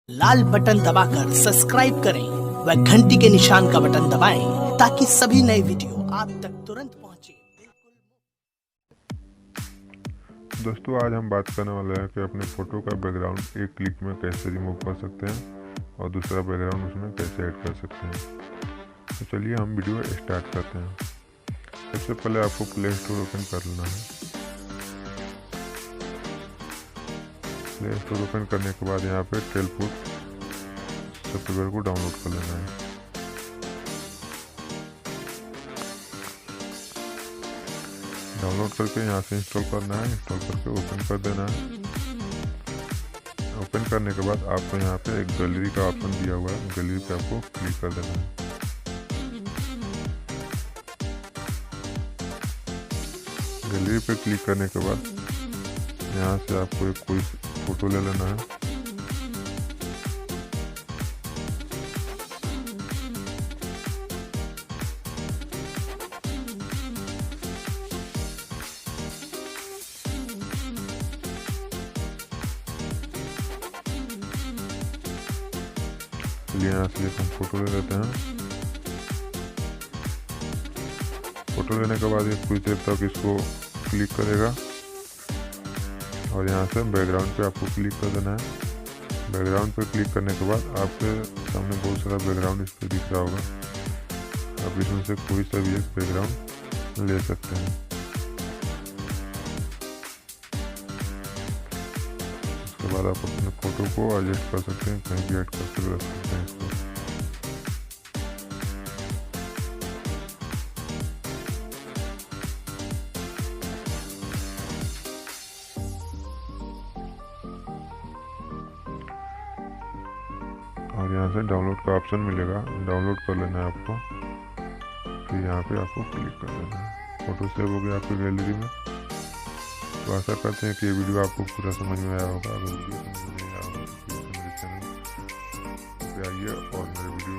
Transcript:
लाल button दबाकर subscribe करें व घंटी के निशान का बटन दबाएं ताकि सभी नए वीडियो आप तक तुरंत पहुंचे। दोस्तों, आज हम बात करने वाले हैं कि अपने फ़ोटो का बैकग्राउंड एक क्लिक में कैसे रिमूव कर सकते हैं और दूसरा बैकग्राउंड उसमें कैसे ऐड कर सकते हैं। तो चलिए हम वीडियो स्टार्ट करते हैं। सबसे पहले आपको प्ले स्टोर ओपन कर लेना है। प्ले स्टोर ओपन करने के बाद यहाँ पे टेलपुट सॉफ्टवेयर को डाउनलोड कर लेना है। डाउनलोड करके यहाँ से इंस्टॉल करना है। इंस्टॉल करके ओपन कर देना है। ओपन करने के बाद आपको यहाँ पे एक गैलरी का ऑप्शन दिया हुआ है, गैलरी पे आपको क्लिक कर देना है। गैलरी पे क्लिक करने के बाद यहाँ से आपको एक कोई फ़ोटो ले लेना है। चलिए यहाँ से हम फ़ोटो ले लेते हैं। फ़ोटो लेने के बाद ये कुछ देर तक इसको क्लिक करेगा और यहाँ से बैकग्राउंड पे आपको क्लिक कर देना है। बैकग्राउंड पे क्लिक करने के बाद आपके सामने बहुत सारा बैकग्राउंड इस पर दिख रहा होगा। आप इसमें से कोई सा भी एक बैकग्राउंड ले सकते हैं। उसके बाद आप अपने फ़ोटो को एडजस्ट कर सकते हैं, कहीं भी ऐड करके रख सकते हैं इसको। और यहाँ से डाउनलोड का ऑप्शन मिलेगा, डाउनलोड कर लेना है आपको। फिर यहाँ पे आपको क्लिक कर देना है। फ़ोटो सेव हो गया आपकी गैलरी में। तो आशा करते हैं कि ये वीडियो आपको पूरा समझ में आया होगा। अगर वीडियो समझ में नहीं आया होगा तो मेरे चैनल पे आइए और मेरे वीडियो